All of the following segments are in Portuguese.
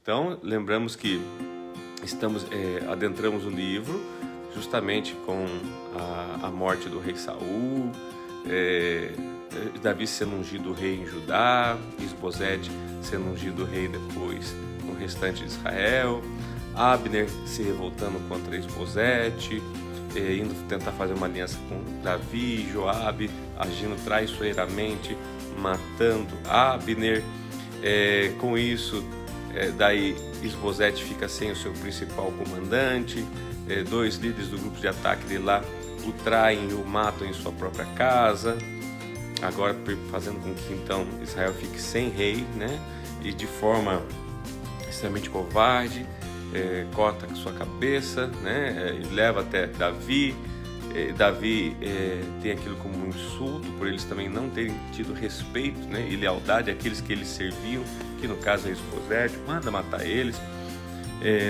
Então, lembramos que adentramos o livro justamente com a morte do rei Saul, Davi sendo ungido rei em Judá, Isbosete sendo ungido rei depois no restante de Israel, Abner se revoltando contra Isbosete, indo tentar fazer uma aliança com Davi, Joabe agindo traiçoeiramente, matando Abner. Com isso, daí Isbosete fica sem o seu principal comandante, 2 líderes do grupo de ataque dele lá o traem e o matam em sua própria casa, agora fazendo com que então Israel fique sem rei, né? E de forma extremamente covarde, corta a sua cabeça, né? E leva até Davi. Davi tem aquilo como um insulto por eles também não terem tido respeito, né? E lealdade àqueles que eles serviam, que no caso é Isbosete, manda matar eles.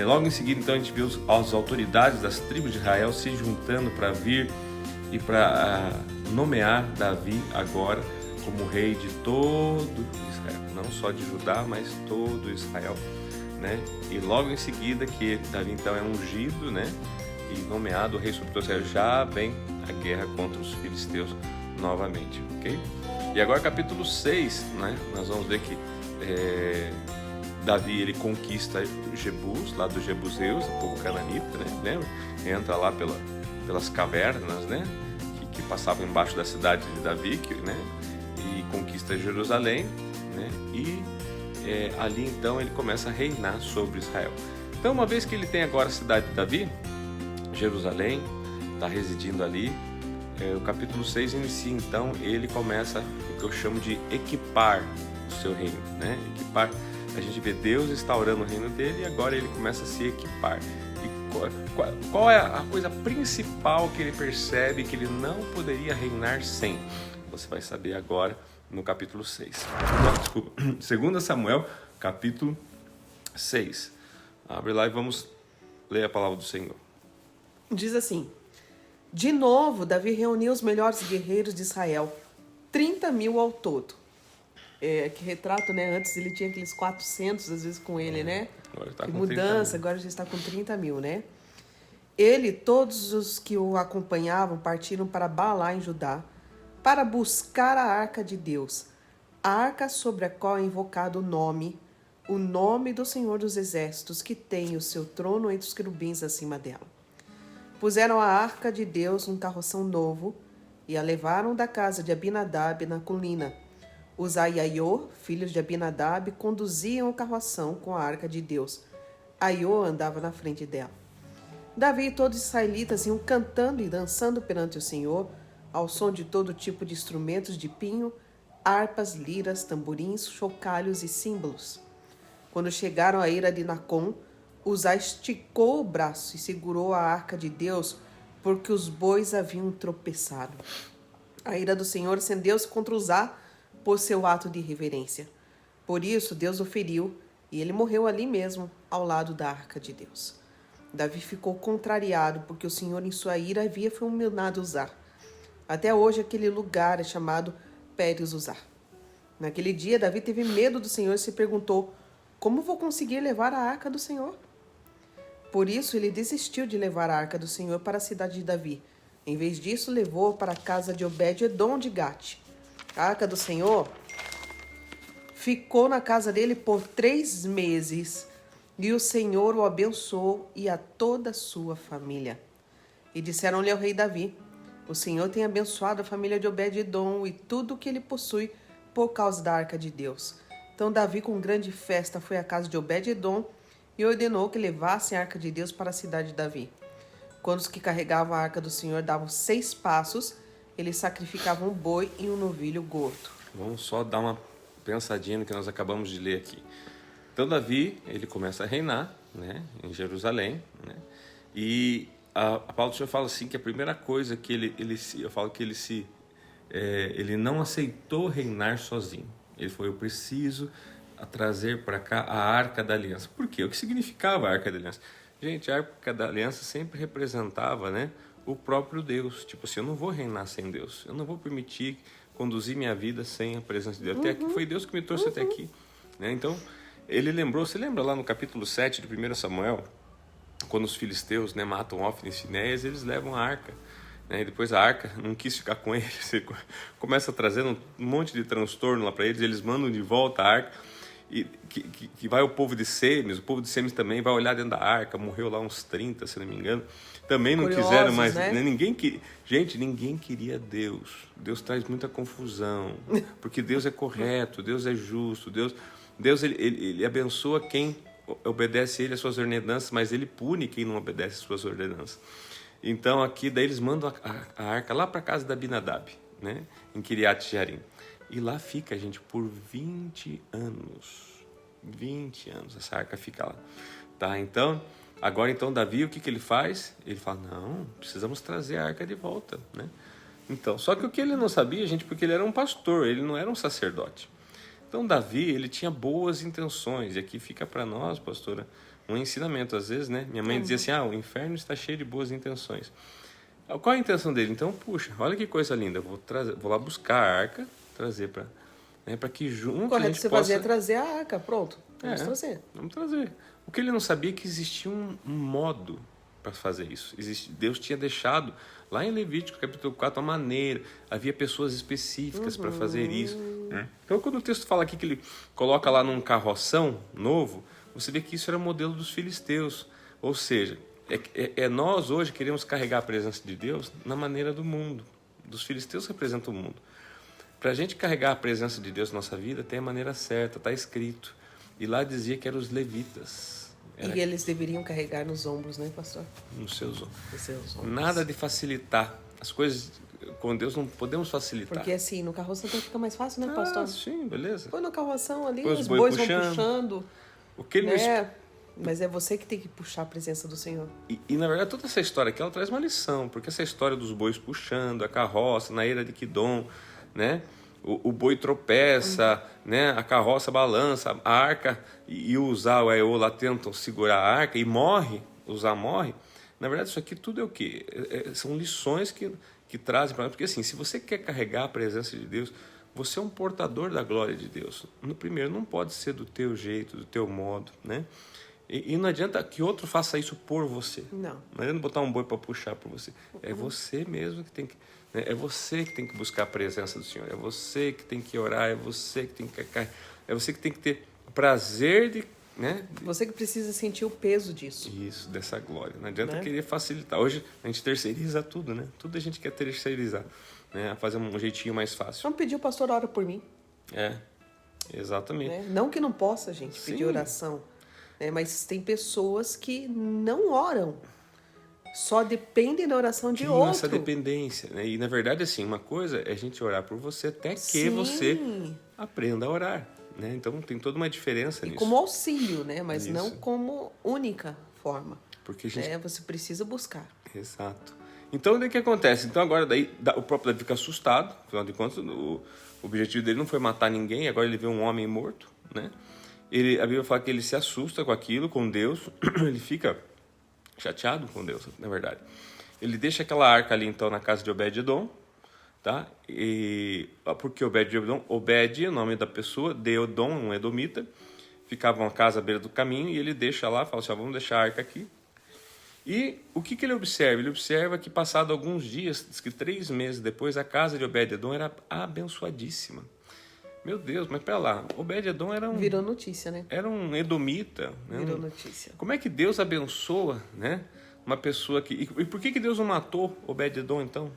Logo em seguida, então, a gente viu as autoridades das tribos de Israel se juntando para vir e para nomear Davi agora como rei de todo Israel, não só de Judá, mas todo Israel, né? E logo em seguida que Davi então é ungido, né? E nomeado rei sobre todo Israel, já vem a guerra contra os filisteus novamente, ok? E agora capítulo 6, né? Nós vamos ver que Davi ele conquista Jebus, lá dos Jebuseus, o povo cananita, né? Lembra? Entra lá pelas cavernas, né? Que passavam embaixo da cidade de Davi, né? E conquista Jerusalém, né? E ali então ele começa a reinar sobre Israel. Então, uma vez que ele tem agora a cidade de Davi, Jerusalém, está residindo ali, o capítulo 6 inicia então, ele começa o que eu chamo de equipar o seu reino, né? Equipar. A gente vê Deus instaurando o reino dele e agora ele começa a se equipar. E qual é a coisa principal que ele percebe que ele não poderia reinar sem? Você vai saber agora no capítulo 6. Não, desculpa. 2 Samuel, capítulo 6. Abre lá e vamos ler a palavra do Senhor. Diz assim: de novo, Davi reuniu os melhores guerreiros de Israel, 30.000 ao todo. Que retrato, né? Antes ele tinha aqueles 400, às vezes, com ele, né? Agora está que com mudança, agora já está com 30.000, né? Ele e todos os que o acompanhavam partiram para Baalá, em Judá, para buscar a arca de Deus, a arca sobre a qual é invocado o nome do Senhor dos Exércitos, que tem o seu trono entre os querubins acima dela. Puseram a arca de Deus num carroção novo e a levaram da casa de Abinadab na colina. Uzá e Aiô, filhos de Abinadab, conduziam o carroção com a arca de Deus. Aiô andava na frente dela. Davi e todos os israelitas iam cantando e dançando perante o Senhor, ao som de todo tipo de instrumentos de pinho, harpas, liras, tamborins, chocalhos e símbolos. Quando chegaram à eira de Nacon, Uzá esticou o braço e segurou a arca de Deus, porque os bois haviam tropeçado. A ira do Senhor acendeu-se contra Uzá por seu ato de irreverência. Por isso, Deus o feriu, e ele morreu ali mesmo, ao lado da arca de Deus. Davi ficou contrariado, porque o Senhor, em sua ira, havia fulminado Uzá. Até hoje, aquele lugar é chamado Pérez Uzá. Naquele dia, Davi teve medo do Senhor e se perguntou: como vou conseguir levar a arca do Senhor? Por isso, ele desistiu de levar a arca do Senhor para a cidade de Davi. Em vez disso, levou-a para a casa de Obed-edom de Gate. A arca do Senhor ficou na casa dele por 3 meses, e o Senhor o abençoou e a toda a sua família. E disseram-lhe ao rei Davi: o Senhor tem abençoado a família de Obed-edom e tudo o que ele possui por causa da arca de Deus. Então Davi, com grande festa, foi à casa de Obed-edom e ordenou que levassem a arca de Deus para a cidade de Davi. Quando os que carregavam a arca do Senhor davam 6 passos, eles sacrificavam um boi e um novilho gordo. Vamos só dar uma pensadinha no que nós acabamos de ler aqui. Então Davi, ele começa a reinar, né, em Jerusalém, né, e a palavra do Senhor fala assim que a primeira coisa que ele não aceitou reinar sozinho. Ele foi: eu preciso trazer para cá a Arca da Aliança. Por quê? O que significava a Arca da Aliança? Gente, a Arca da Aliança sempre representava, né, o próprio Deus. Tipo assim, eu não vou reinar sem Deus. Eu não vou permitir conduzir minha vida sem a presença de Deus. Até aqui foi Deus que me trouxe até aqui, né? Então, ele lembrou, você lembra lá no capítulo 7 de 1 Samuel, quando os filisteus, né, matam Ofni e Finéias, eles levam a arca, né, e depois a arca não quis ficar com eles, ele começa trazendo um monte de transtorno lá para eles mandam de volta a arca, e que vai o povo de Semes também vai olhar dentro da arca, morreu lá uns 30, se não me engano, também não Curiosos, quiseram mais, né? ninguém queria Deus traz muita confusão, porque Deus é correto, Deus é justo, Deus ele abençoa quem obedece ele as suas ordenanças, mas ele pune quem não obedece as suas ordenanças. Então aqui daí eles mandam a arca lá para casa da Abinadab, né, em Kiriat Jearim. E lá fica, gente, por 20 anos. 20 anos essa arca fica lá. Tá? Então, agora então Davi, o que ele faz? Ele fala, não, precisamos trazer a arca de volta, né? Então, só que o que ele não sabia, gente, porque ele era um pastor, ele não era um sacerdote. Então Davi, ele tinha boas intenções, e aqui fica para nós, pastora, um ensinamento. Às vezes, né, minha mãe dizia assim, o inferno está cheio de boas intenções. Qual a intenção dele? Então, puxa, olha que coisa linda, vou lá buscar a arca, trazer para que juntos a gente possa... é trazer a arca, pronto, vamos trazer. Vamos trazer. O que ele não sabia é que existia um modo para fazer isso. Deus tinha deixado lá em Levítico capítulo 4 uma maneira, havia pessoas específicas para fazer isso. Então quando o texto fala aqui que ele coloca lá num carroção novo, você vê que isso era o modelo dos filisteus, ou seja, nós hoje queremos carregar a presença de Deus na maneira do mundo. Dos filisteus representam o mundo. Para a gente carregar a presença de Deus na nossa vida, tem a maneira certa, está escrito. E lá dizia que eram os levitas. E eles deveriam carregar nos ombros, né, pastor? Nos seus ombros. Nos seus ombros. Nada de facilitar. As coisas com Deus não podemos facilitar. Porque assim, no carroção fica mais fácil, né, pastor? Sim, beleza. Põe no carroção ali, Põe os bois vão puxando. O que ele Mas é você que tem que puxar a presença do Senhor. E na verdade toda essa história aqui ela traz uma lição, porque essa história dos bois puxando, a carroça, na eira de Quidom, né? O boi tropeça, né? A carroça balança, a arca e o Uzá, o Aiô lá tentam segurar a arca e morre, o Uzá morre. Na verdade isso aqui tudo é o quê? São lições que trazem para nós, porque assim, se você quer carregar a presença de Deus, você é um portador da glória de Deus. No primeiro, não pode ser do teu jeito, do teu modo, né? E não adianta que outro faça isso por você. Não adianta botar um boi para puxar por você. É você mesmo que tem que... Né? É você que tem que buscar a presença do Senhor. É você que tem que orar. É você que tem que ter prazer de... Né? Você que precisa sentir o peso disso. Isso, dessa glória. Não adianta querer facilitar. Hoje a gente terceiriza tudo, né? Tudo a gente quer terceirizar. Né? Fazer um jeitinho mais fácil. Vamos pedir o pastor ora por mim. Exatamente. Né? Não que não possa, gente, pedir oração. Mas tem pessoas que não oram, só dependem da oração de outro. Essa dependência, né? E na verdade, assim, uma coisa é a gente orar por você até que você aprenda a orar, né? Então tem toda uma diferença nisso. Como auxílio, né? Mas não como única forma. Porque você precisa buscar. Exato. Então, o que acontece? Então agora daí o próprio Davi fica assustado, afinal de contas, o objetivo dele não foi matar ninguém, agora ele vê um homem morto, né? A Bíblia fala que ele se assusta com aquilo, com Deus, ele fica chateado com Deus, na verdade. Ele deixa aquela arca ali, então, na casa de Obed-edom, tá? Porque Obed-edom, Obed é o nome da pessoa, Deodom, um edomita, ficava uma casa à beira do caminho, e ele deixa lá, fala assim, vamos deixar a arca aqui. E o que ele observa? Ele observa que, passado alguns dias, diz que 3 meses depois, a casa de Obed-edom era abençoadíssima. Meu Deus, mas pera lá, Obed-edom era virou notícia, né? Era um edomita. Né? Virou notícia. Como é que Deus abençoa, né? Uma pessoa que... E por que Deus não matou Obed-edom, então?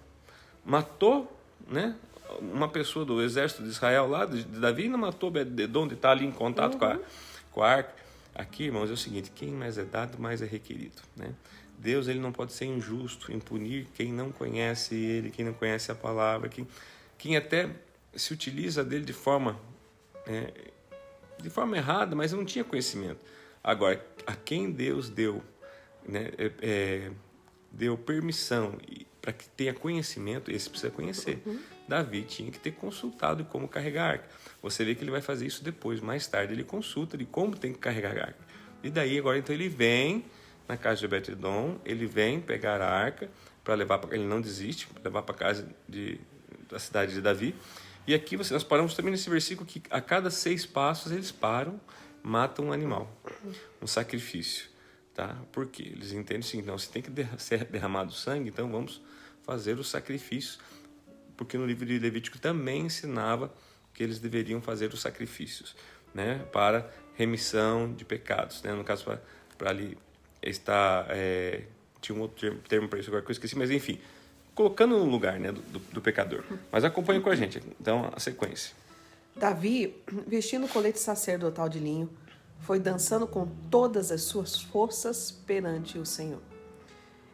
Matou, né? Uma pessoa do exército de Israel lá, de Davi, não matou Obed-edom de estar ali em contato com a arca. Aqui, irmãos, é o seguinte, quem mais é dado, mais é requerido, né? Deus, ele não pode ser injusto em punir quem não conhece ele, quem não conhece a palavra, quem até se utiliza dele de forma errada, mas não tinha conhecimento. Agora, a quem Deus deu, né, deu permissão para que tenha conhecimento, esse precisa conhecer. Davi tinha que ter consultado como carregar a arca. Você vê que ele vai fazer isso depois, mais tarde ele consulta de como tem que carregar a arca. E daí agora então ele vem na casa de Obed-edom, ele vem pegar a arca para levar para... Ele não desiste, para levar para a casa da cidade de Davi. E aqui nós paramos também nesse versículo que a cada 6 passos eles param mata um animal, um sacrifício, tá? Por quê? Eles entendem o seguinte, não, se tem que ser derramado sangue, então vamos fazer o sacrifício, porque no livro de Levítico também ensinava que eles deveriam fazer os sacrifícios, né? Para remissão de pecados, né? No caso, para ali estar... tinha um outro termo para isso agora que eu esqueci, mas enfim, colocando no lugar, né, do pecador. Mas acompanhe com a gente, então, a sequência. Davi, vestindo o colete sacerdotal de linho, foi dançando com todas as suas forças perante o Senhor.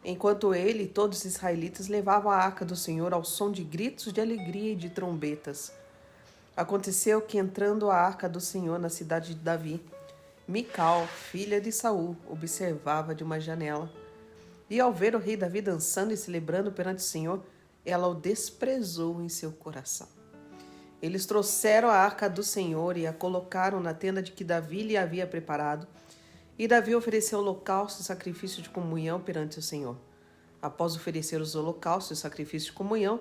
Enquanto ele e todos os israelitas levavam a arca do Senhor ao som de gritos de alegria e de trombetas. Aconteceu que, entrando a arca do Senhor na cidade de Davi, Mical, filha de Saul, observava de uma janela. E ao ver o rei Davi dançando e celebrando perante o Senhor, ela o desprezou em seu coração. Eles trouxeram a arca do Senhor e a colocaram na tenda de que Davi lhe havia preparado. E Davi ofereceu holocausto e sacrifício de comunhão perante o Senhor. Após oferecer os holocaustos e sacrifício de comunhão,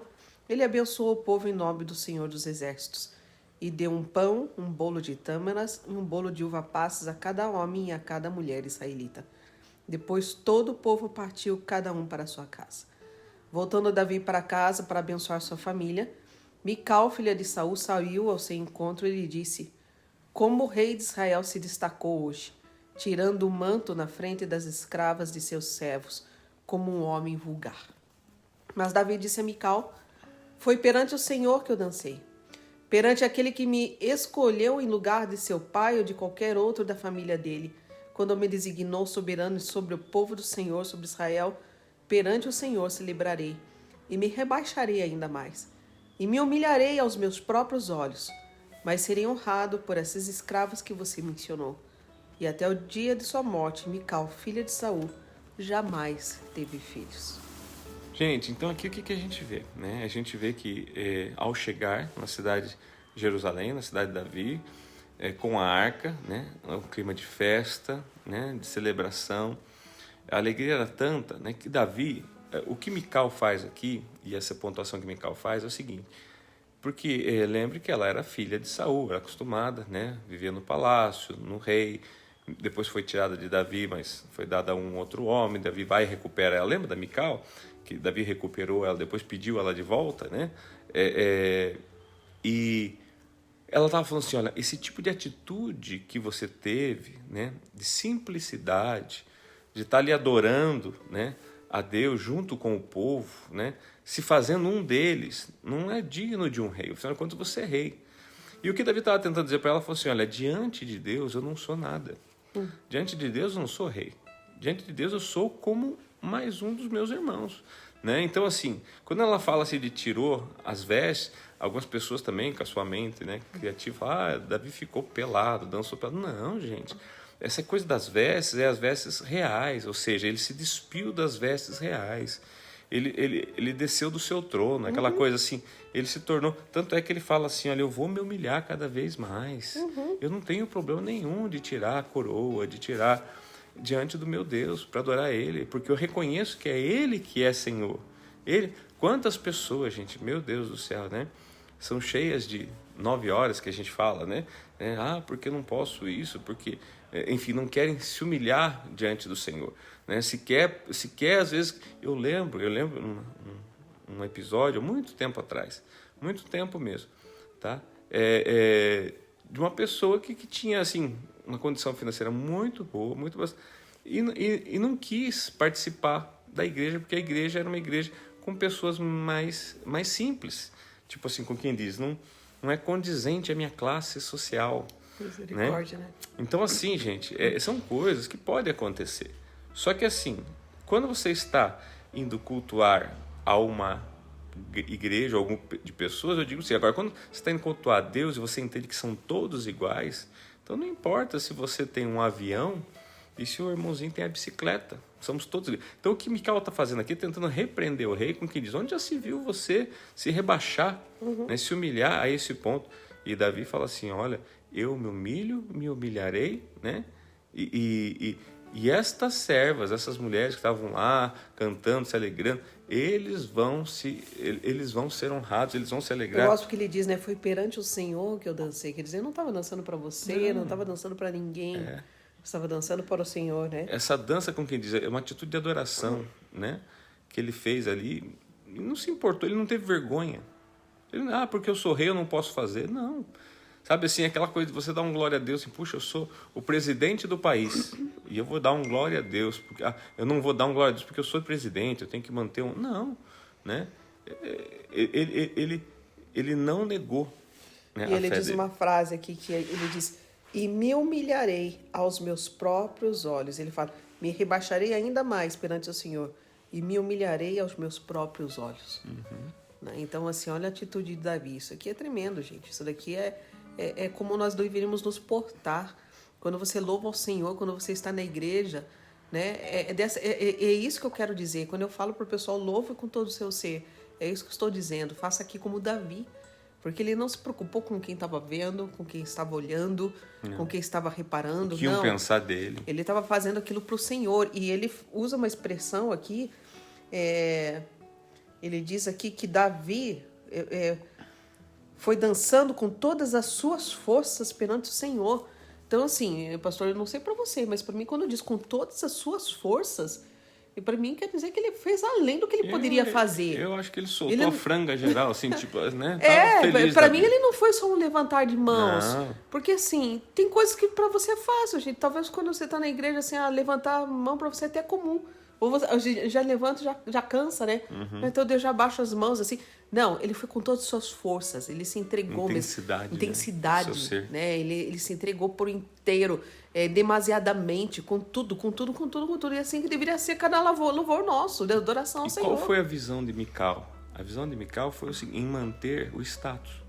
ele abençoou o povo em nome do Senhor dos Exércitos. E deu um pão, um bolo de tâmaras e um bolo de uva passas a cada homem e a cada mulher israelita. Depois todo o povo partiu, cada um para sua casa. Voltando Davi para casa para abençoar sua família, Mical, filha de Saul, saiu ao seu encontro e lhe disse: como o rei de Israel se destacou hoje, tirando o manto na frente das escravas de seus servos, como um homem vulgar. Mas Davi disse a Mical: foi perante o Senhor que eu dancei, perante aquele que me escolheu em lugar de seu pai ou de qualquer outro da família dele, quando me designou soberano sobre o povo do Senhor, sobre Israel, perante o Senhor celebrarei, e me rebaixarei ainda mais, e me humilharei aos meus próprios olhos, mas serei honrado por essas escravas que você mencionou. E até o dia de sua morte, Mical, filha de Saul, jamais teve filhos. Gente, então aqui o que a gente vê, né? A gente vê que ao chegar na cidade de Jerusalém, na cidade de Davi, com a arca, né? Um clima de festa, né? De celebração, a alegria era tanta, né? Que Davi, o que Mical faz aqui, e essa pontuação que Mical faz é o seguinte, porque lembre que ela era filha de Saul, era acostumada, né? Vivia no palácio, no rei, depois foi tirada de Davi, mas foi dada a um outro homem. Davi vai e recupera ela. Lembra da Mical? Que Davi recuperou ela, depois pediu ela de volta, né? E ela estava falando assim, olha, esse tipo de atitude que você teve, né? De simplicidade, de estar ali adorando, né? A Deus junto com o povo, né? Se fazendo um deles, não é digno de um rei. Afinal de contas, você é rei. E o que Davi estava tentando dizer para ela, falou assim, olha, diante de Deus eu não sou nada. Diante de Deus eu não sou rei. Diante de Deus eu sou como mais um dos meus irmãos, né? Então, assim, quando ela fala assim de tirou as vestes, algumas pessoas também, com a sua mente, né, criativa, falam, Davi ficou pelado, dançou pelado. Não, gente, essa coisa das vestes é as vestes reais, ou seja, ele se despiu das vestes reais. Ele desceu do seu trono, aquela coisa assim, ele se tornou, tanto é que ele fala assim, olha, eu vou me humilhar cada vez mais, eu não tenho problema nenhum de tirar a coroa, de tirar diante do meu Deus, para adorar Ele, porque eu reconheço que é Ele que é Senhor. Ele, quantas pessoas, gente, meu Deus do céu, né, são cheias de 9 horas que a gente fala, né, porque eu não posso isso, porque, enfim, não querem se humilhar diante do Senhor, né, se quer às vezes, eu lembro um episódio, muito tempo atrás, muito tempo mesmo, tá, de uma pessoa que tinha, assim, uma condição financeira muito boa, muito boa, e não quis participar da igreja, porque a igreja era uma igreja com pessoas mais simples, tipo assim, com quem diz, não é condizente à minha classe social. Misericórdia, né? Então, assim, gente, são coisas que podem acontecer. Só que, assim, quando você está indo cultuar a uma igreja, algum de pessoas, eu digo assim, agora, quando você está indo cultuar a Deus e você entende que são todos iguais, então não importa se você tem um avião e se o irmãozinho tem a bicicleta, somos todos iguais. Então o que Mical está fazendo aqui, tentando repreender o rei com quem diz, onde já se viu você se rebaixar, né, se humilhar a esse ponto? E Davi fala assim, olha, eu me humilho, me humilharei, né? E estas servas, essas mulheres que estavam lá cantando, se alegrando, eles vão ser honrados, eles vão se alegrar. Eu gosto que ele diz, né? Foi perante o Senhor que eu dancei. Quer dizer, eu não estava dançando para você, não estava dançando para ninguém. Estava dançando para o Senhor, né? Essa dança, como quem diz, é uma atitude de adoração, né? Que ele fez ali. E não se importou, ele não teve vergonha. Ele, porque eu sou rei, eu não posso fazer. Não. Sabe assim, aquela coisa de você dar um glória a Deus, assim, puxa, eu sou o presidente do país e eu vou dar um glória a Deus, porque eu não vou dar um glória a Deus porque eu sou o presidente, eu tenho que manter um... Não, né? Ele não negou, né, e ele a fé diz dele. uma frase aqui, que ele diz, e me humilharei aos meus próprios olhos. Ele fala, me rebaixarei ainda mais perante o Senhor e me humilharei aos meus próprios olhos. Né? Então, assim, olha a atitude de Davi. Isso aqui é tremendo, gente. Isso daqui é como nós deveríamos nos portar. Quando você louva ao Senhor, quando você está na igreja, né? É isso que eu quero dizer. Quando eu falo para o pessoal, louve com todo o seu ser. É isso que eu estou dizendo. Faça aqui como Davi. Porque ele não se preocupou com quem estava vendo, com quem estava olhando, com quem estava reparando. O que iam pensar dele. Ele estava fazendo aquilo para o Senhor. E ele usa uma expressão aqui. Ele diz aqui que Davi foi dançando com todas as suas forças perante o Senhor. Então, assim, pastor, eu não sei para você, mas para mim, quando eu diz com todas as suas forças, e para mim quer dizer que ele fez além do que ele poderia fazer. Eu acho que ele soltou a franga geral, assim, tipo, né? Para mim ele não foi só um levantar de mãos. Não. Porque, assim, tem coisas que para você é fácil, gente. Talvez quando você tá na igreja, assim, levantar a mão para você é até comum. Ou você já levanta, já cansa, né? Então Deus já baixa as mãos, assim. Não, ele foi com todas as suas forças. Ele se entregou Intensidade, Intensidade, né? Ele se entregou por inteiro, demasiadamente, com tudo. E assim que deveria ser cada louvor nosso, de adoração ao Senhor. Qual foi a visão de Mical? A visão de Mical foi o seguinte, em manter o status.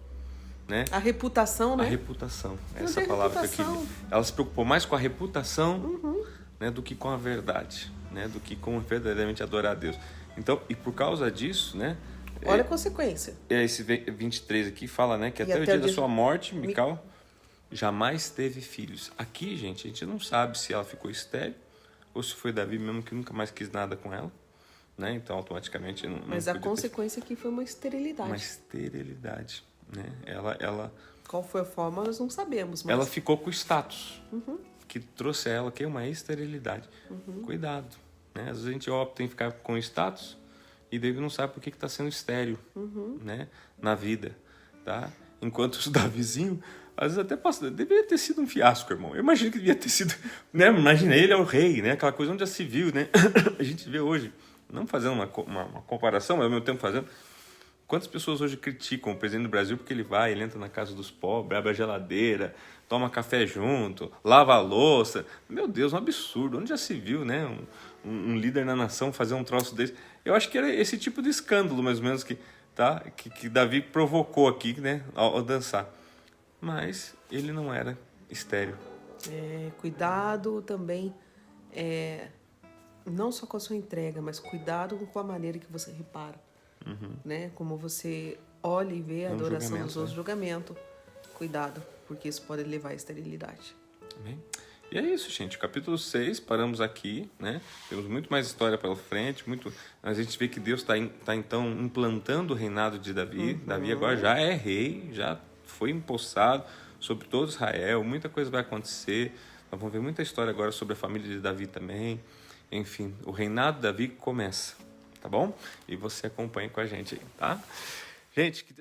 Né? A reputação, né? A reputação. Essa palavra aqui. Ela se preocupou mais com a reputação, né, do que com a verdade. Né, do que com verdadeiramente adorar a Deus. Então, e por causa disso, né? Olha a consequência. Esse 23 aqui fala, né, que até o dia da sua morte, Mical jamais teve filhos. Aqui, gente, a gente não sabe se ela ficou estéril ou se foi Davi mesmo que nunca mais quis nada com ela, né? Então, automaticamente não. Mas a consequência aqui foi uma esterilidade. Uma esterilidade, né? Ela. Qual foi a forma, nós não sabemos. Mas... Ela ficou com o status. Que trouxe a ela que é uma esterilidade. Cuidado, né? Às vezes a gente opta em ficar com status e daí não sabe por que está sendo estéril, né? Na vida, tá? Enquanto o Davizinho, às vezes até passa, deveria ter sido um fiasco, irmão. Eu imagino que devia ter sido, né? Imagina, ele é o rei, né? Aquela coisa onde já se viu, né? A gente vê hoje, não fazendo uma comparação, mas ao mesmo tempo fazendo. Quantas pessoas hoje criticam o presidente do Brasil porque ele entra na casa dos pobres, abre a geladeira, toma café junto, lava a louça. Meu Deus, um absurdo. Onde já se viu, né? Um líder na nação fazer um troço desse. Eu acho que era esse tipo de escândalo, mais ou menos, que Davi provocou aqui, né? Ao dançar. Mas ele não era estéril. Cuidado também, não só com a sua entrega, mas cuidado com a maneira que você repara. Né? Como você olha e vê a adoração dos outros, julgamento. Cuidado, porque isso pode levar à esterilidade. Amém? E é isso, gente. Capítulo 6, paramos aqui, né? Temos muito mais história pela frente. A gente vê que Deus está então implantando o reinado de Davi. Davi agora já é rei, já foi empossado sobre todo Israel. Muita coisa vai acontecer. Nós vamos ver muita história agora sobre a família de Davi também. Enfim, o reinado de Davi começa. Tá bom? E você acompanha com a gente aí, tá? Gente, que Deus...